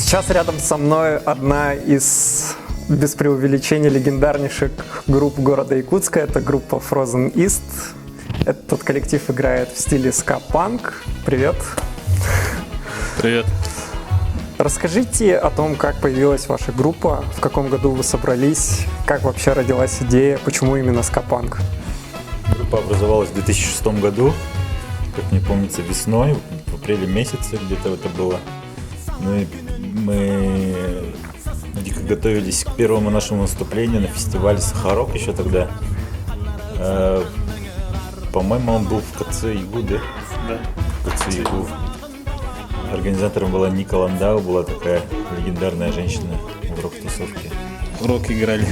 Сейчас рядом со мной одна из, без преувеличения, легендарнейших групп города Якутска. Это группа Frozen East. Этот коллектив играет в стиле ска-панк. Привет. Привет. Расскажите о том, как появилась ваша группа, в каком году вы собрались, как вообще родилась идея, почему именно ска-панк? Группа образовалась в 2006 году, как мне помнится, весной, в апреле месяце где-то это было. Мы дико готовились к первому нашему выступлению на фестивале «Сахарок» еще тогда. По-моему, он был в КЦ-ИГУ, да? Да. В КЦ-ИГУ. Организатором была Ника Ландау, была такая легендарная женщина в рок-тусовке. Рок играли.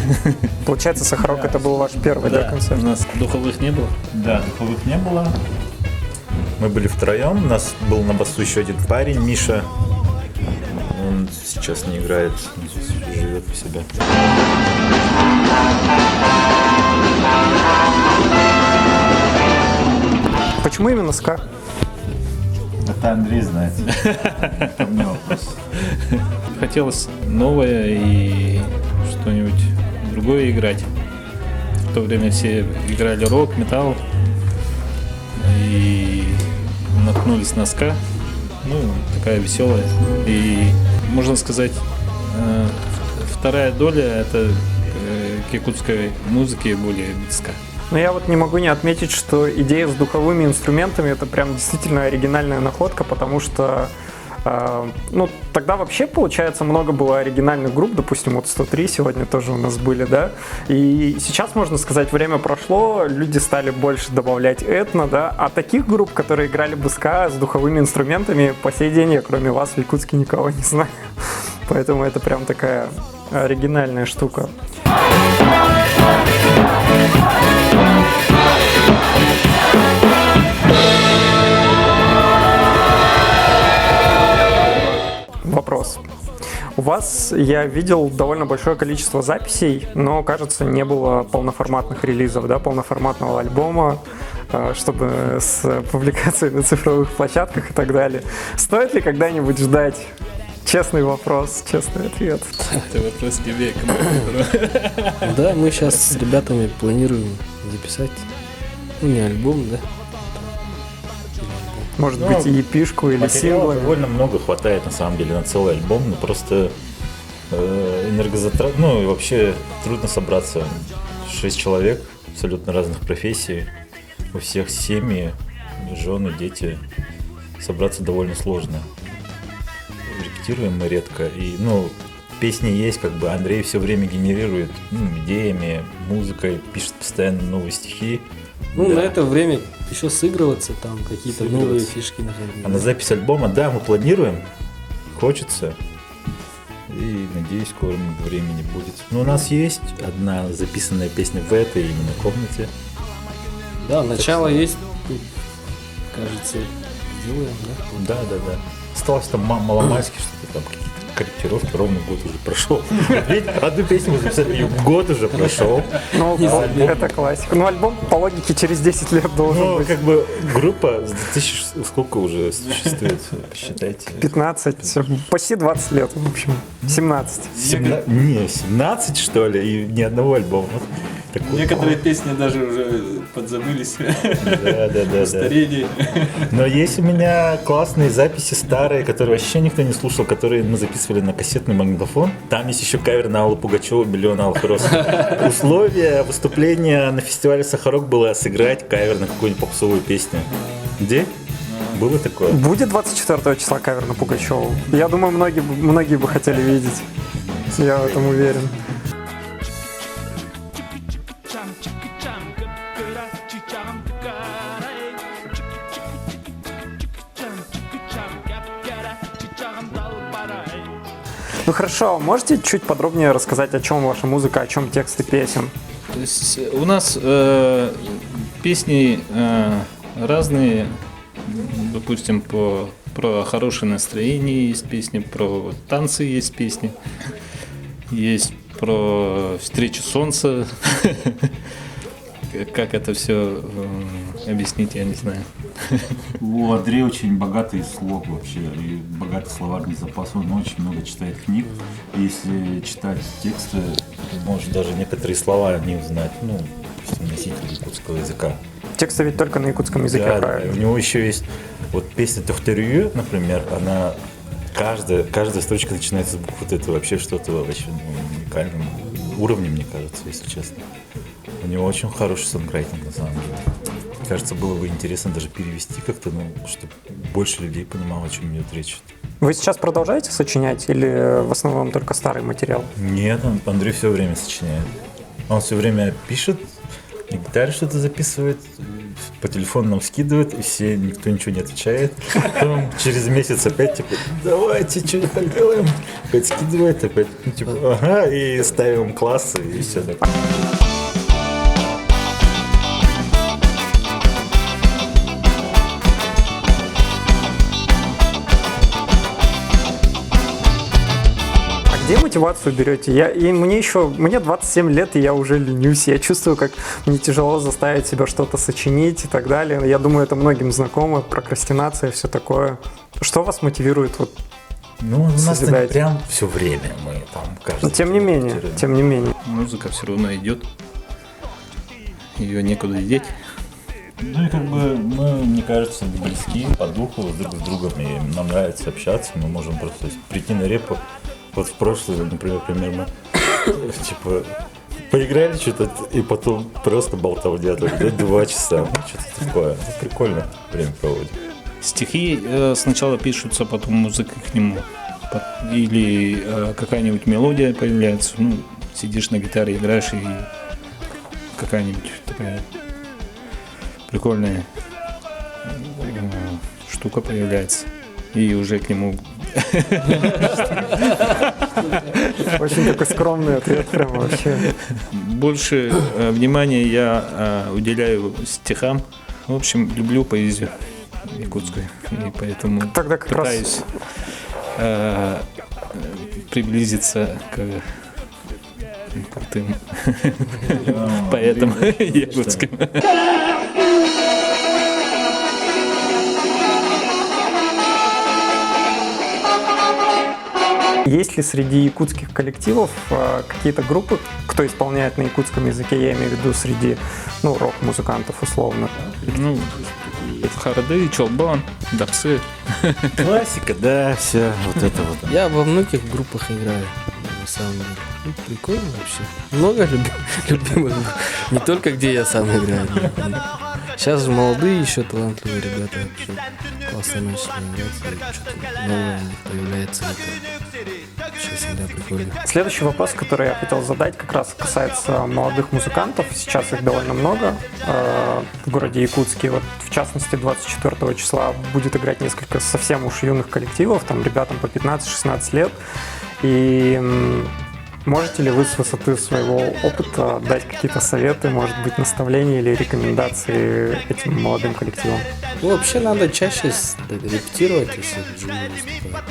Получается, «Сахарок» это был ваш первый, да, концерт? У нас духовых не было. Да, духовых не было. Мы были втроем, у нас был на басу еще один парень, Миша. Он сейчас не играет, он сейчас живет у себя. Почему именно ска? Это Андрей знает. Это мне вопрос. Хотелось новое и что-нибудь другое играть. В то время все играли рок, металл. И наткнулись на ска. Ну, такая веселая. И, можно сказать, вторая доля — это к якутской музыке более близка. Но я вот не могу не отметить, что идея с духовыми инструментами — это прям действительно оригинальная находка, потому что тогда вообще, получается, много было оригинальных групп, допустим, вот 103 сегодня тоже у нас были, да, и сейчас, можно сказать, время прошло, люди стали больше добавлять этно, да, а таких групп, которые играли бы ска с духовыми инструментами, по сей день я, кроме вас, в Якутске никого не знаю, поэтому это прям такая оригинальная штука. Вопрос. У вас, я видел, довольно большое количество записей, но, кажется, не было полноформатных релизов, да, полноформатного альбома, чтобы с публикацией на цифровых площадках и так далее. Стоит ли когда-нибудь ждать? Честный вопрос, честный ответ. Это вопрос к тебе. Да, мы сейчас с ребятами планируем записать, не альбом, да. Может быть, и EP-шку или синглы. Довольно много хватает, на самом деле, на целый альбом, но просто энергозатрат, и вообще трудно собраться. 6 человек, абсолютно разных профессий, у всех семьи, жены, дети. Собраться довольно сложно. Репетируем мы редко, и, песни есть, Андрей все время генерирует идеями, музыкой, пишет постоянно новые стихи. Да. На это время еще сыгрываться, там какие-то новые фишки находить. А на запись альбома, да, мы планируем, хочется, и надеюсь, в скором времени будет. Но у нас есть одна записанная песня в этой именно комнате. Да, начало есть, кажется, сделаем, да? Да. Осталось там маломальски что-то там, какие-то корректировки, ровно год уже прошел. Ведь одну песню мы записали, год уже прошел. Это классика. Альбом, по логике, через 10 лет должен быть. Группа с 2000, сколько уже существует, посчитайте. 15, почти 20 лет, в общем. 17. 17, что ли, и ни одного альбома. Некоторые песни даже уже подзабылись. Да. Старели. Но есть у меня классные записи старые, которые вообще никто не слушал, которые мы записывали на кассетный магнитофон. Там есть еще кавер на Аллу Пугачеву «Миллион алых роз». Условие выступления на фестивале «Сахарок» было сыграть кавер на какую-нибудь попсовую песню. Где? Было такое? Будет 24 числа кавер на Пугачеву. Я думаю, многие бы хотели видеть. Я в этом уверен. Хорошо, можете чуть подробнее рассказать, о чем ваша музыка, о чем тексты песен? То есть у нас песни разные, допустим, про хорошее настроение есть песни, про танцы есть песни, есть про встречу солнца, как это все объяснить, я не знаю. У Андрея очень богатый слог вообще, и богатый словарный запас, он очень много читает книг. Если читать тексты, то можешь даже некоторые слова не узнать, ну, допустим, носитель якутского языка. Тексты ведь только на якутском языке, Да, правильно? у него еще есть вот песня «Тохтерю», например, она каждая строчка начинается с буквы, это вообще что-то вообще уникальным уровнем, мне кажется, если честно. У него очень хороший сонграйтинг, на самом деле. Кажется, было бы интересно даже перевести как-то, ну, чтобы больше людей понимало, о чем идет речь. Вы сейчас продолжаете сочинять или в основном только старый материал? Нет, Андрей все время сочиняет. Он все время пишет, на гитаре что-то записывает, по телефону нам скидывает, и все, никто ничего не отвечает. Потом через месяц опять, типа, давайте что-то делаем. Опять скидывает, опять, ну, типа, ага, и ставим классы, и все такое. Где мотивацию берете? Мне 27 лет, и я уже ленюсь. Я чувствую, как мне тяжело заставить себя что-то сочинить и так далее. Я думаю, это многим знакомо, прокрастинация и все такое. Что вас мотивирует? Вот, Ну, у нас не созидаете? прям все время, мы там каждый но тем не день. менее. Музыка все равно идет. Ее некуда деть. Ну и как бы мы, мне кажется, близки по духу друг с другом, и нам нравится общаться, мы можем просто прийти на репу. Вот в прошлый, например, мы типа поиграли что-то и потом просто болтовня, 2 часа, ну что-то такое. Ну, прикольно время проводим. Стихи сначала пишутся, потом музыка к нему. Или какая-нибудь мелодия появляется. Ну, сидишь на гитаре, играешь, и какая-нибудь такая прикольная штука появляется. И уже к нему... Очень такой скромный ответ прям вообще. Больше внимания я уделяю стихам. В общем, люблю поэзию якутскую. И поэтому Тогда как раз пытаюсь приблизиться к крутым поэтам якутским. есть ли среди якутских коллективов какие-то группы, кто исполняет на якутском языке, я имею в виду среди, ну, рок-музыкантов условно? Ну, Харды, Чолбан, Дапсы. Классика, да, все, вот это вот. Я во многих группах играю, на самом деле. Ну, прикольно вообще. Много любимых. Не только где я сам играю. Сейчас же молодые еще талантливые ребята вообще классно начали играть. И что-то новое у них появляется. Это вообще всегда прикольно. Следующий вопрос, который я хотел задать, как раз касается молодых музыкантов. Сейчас их довольно много в городе Якутске. Вот, в частности, 24 числа будет играть несколько совсем уж юных коллективов, там ребятам по 15-16 лет. И можете ли вы с высоты своего опыта дать какие-то советы, может быть, наставления или рекомендации этим молодым коллективам? Ну, вообще надо чаще репетировать, если вживую выступать.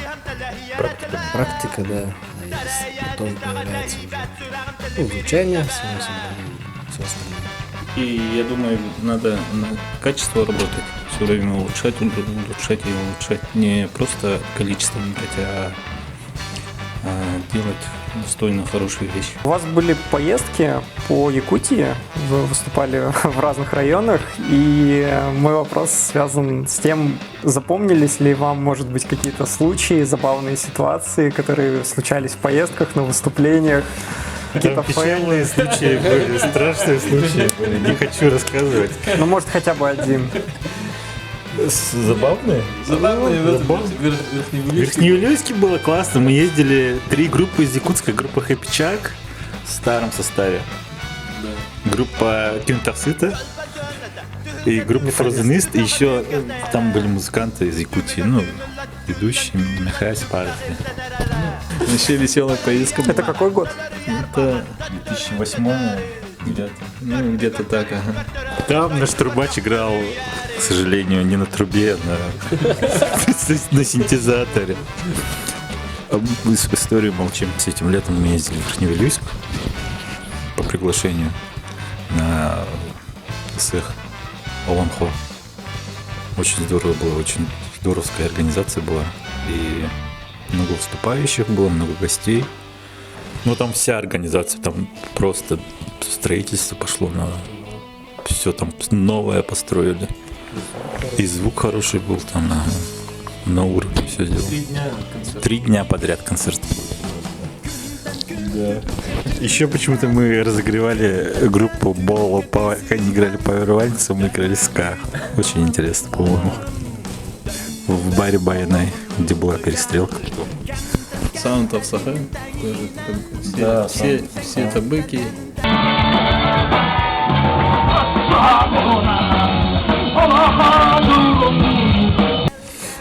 Практика, да. А если потом появляется уже звучание, само собой, и все остальное. И я думаю, надо на качество работать, все время улучшать и улучшать. Не просто количеством играть, а делать достойно хорошие вещи. У вас были поездки по Якутии, вы выступали в разных районах, и мой вопрос связан с тем, запомнились ли вам, может быть, какие-то случаи, забавные ситуации, которые случались в поездках, на выступлениях, какие-то Печальные случаи были, страшные случаи были, не хочу рассказывать. Ну, может, хотя бы один. Забавные? В Верхнеуliёйске было классно. Мы ездили 3 группы из Якутска. Группа Happy Chuck в старом составе. Группа Кюнтарсита. И группа Frozen East. И еще там были музыканты из Якутии. Ну, ведущие, Михаил Спарти. Вообще веселая поездка была. Это какой год? Это 2008 ну, где-то так, ага. Там наш трубач играл, к сожалению, не на трубе, а на синтезаторе. Мы с историей молчим. С этим летом мы ездили в Верхнеуliёйск по приглашению на цех Олонхо. Очень здорово было, очень здоровская организация была. И много выступающих было, много гостей. Ну, там вся организация, там просто строительство пошло на... Все там новое построили. И звук хороший был там на уровне все сделал. 3 дня подряд концерт. Да. Еще почему-то мы разогревали группу Боло, они играли Power Violence, мы играли ска. Очень интересно, по-моему. В баре Байнай, где была перестрелка. Sound of Sahara тоже. Все, Да, все это быки.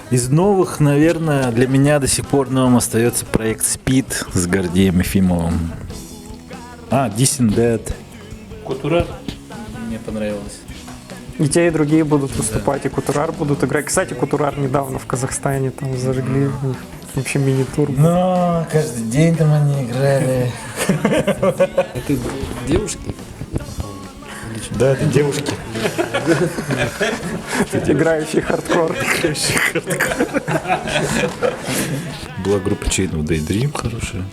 Из новых, наверное, для меня до сих пор новым остается проект Speed с Гордеем Ефимовым. Distant Dead. Кутура мне понравилось. И те, и другие будут выступать, и Кутурар будут играть. Кстати, Кутурар недавно в Казахстане там зажгли у них вообще мини-тур. Но каждый день там они играли. Это девушки? Да, это девушки. Играющий хардкор. Была группа Chain of Daydream хорошая.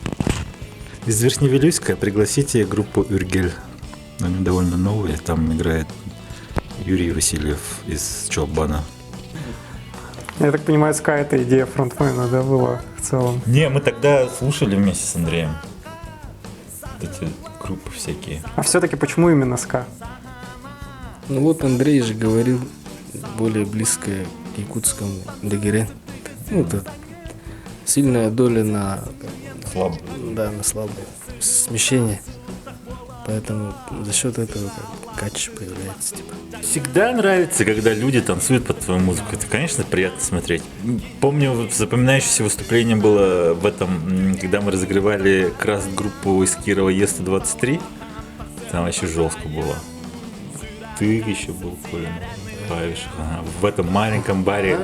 Из Верхневилюйска пригласите группу Ургель. Они довольно новые. Там играет Юрий Васильев из Чолбана. Я так понимаю, ска — это идея фронтмена, да, была в целом? Не, мы тогда слушали вместе с Андреем. Эти группы всякие. А все-таки почему именно ска? Ну вот Андрей же говорил, более близкое к якутскому дагере. Ну, это сильная доля на... Слабо. Да, на слабое смещение. Поэтому за счет этого кач появляется. Типа. Всегда нравится, когда люди танцуют под твою музыку. Это, конечно, приятно смотреть. Помню, запоминающееся выступление было в этом, когда мы разогревали крас-группу из Кирова Е-123. Там вообще жестко было. Ты еще был, Коля, Павишев. Ага. В этом маленьком баре.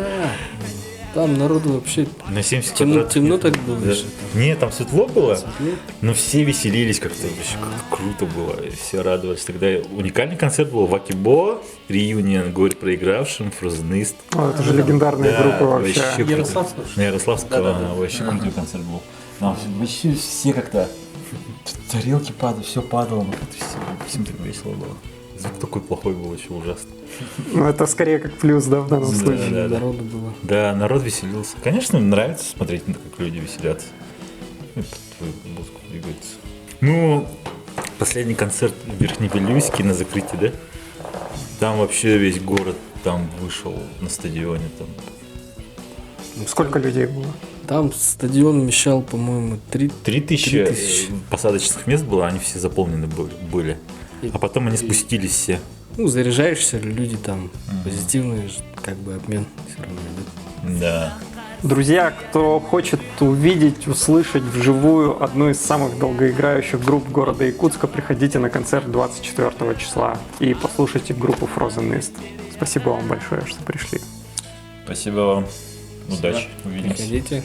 Там народу вообще На 70 темно, квадратных темно метров. так было. Да. еще там. Нет, там светло было, Светло. но все веселились как-то, вообще как-то круто было, и все радовались. Тогда уникальный концерт был в Акибо, реюнион «Горе проигравшим», «Фрозенист». Это же легендарные группы вообще. Ярославского? Ярославского, вообще крутой концерт был. Там вообще все как-то, тарелки падали, все падало, всем так весело было. Звук такой плохой был, еще ужасно. Ну, это скорее как плюс, да, в данном Да. случае. Народу было. Да, народ веселился. Конечно, нравится смотреть, как люди веселятся. И под твою музыку двигаются. Ну, последний концерт в Верхневилюйске на закрытии, да? Там вообще весь город там вышел на стадионе. Там. Сколько людей было? Там стадион вмещал, по-моему, 3000 3000. посадочных мест было, они все заполнены были. А потом они спустились все. Ну, заряжаешься, люди там позитивный, как бы обмен все равно идет. Да. Друзья, кто хочет увидеть, услышать вживую одну из самых долгоиграющих групп города Якутска, приходите на концерт 24 числа и послушайте группу Frozen East. Спасибо вам большое, что пришли. Спасибо вам. Удачи. Увидимся. Приходите.